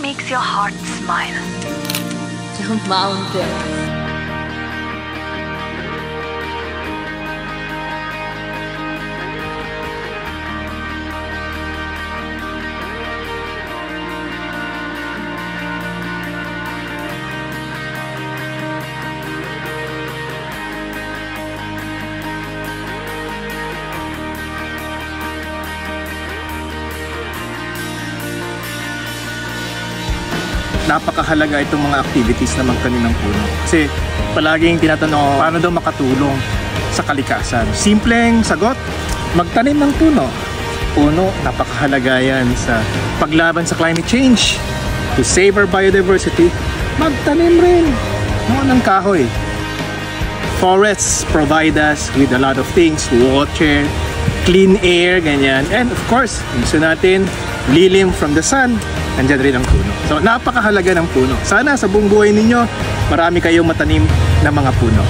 makes your heart smile? The mountains. Napakahalaga itong mga activities na magtanim ng puno. Kasi palaging tinatanong, paano daw makatulong sa kalikasan? Simpleng sagot, magtanim ng puno. Puno, napakahalaga yan sa paglaban sa climate change. To save our biodiversity, magtanim rin ng kahoy. Forests provide us with a lot of things, water, clean air, ganyan. And of course, gusto natin lilim from the sun, nandiyan rin ang puno. So napakahalaga ng puno. Sana sa buong buhay ninyo, marami kayong matanim na mga puno.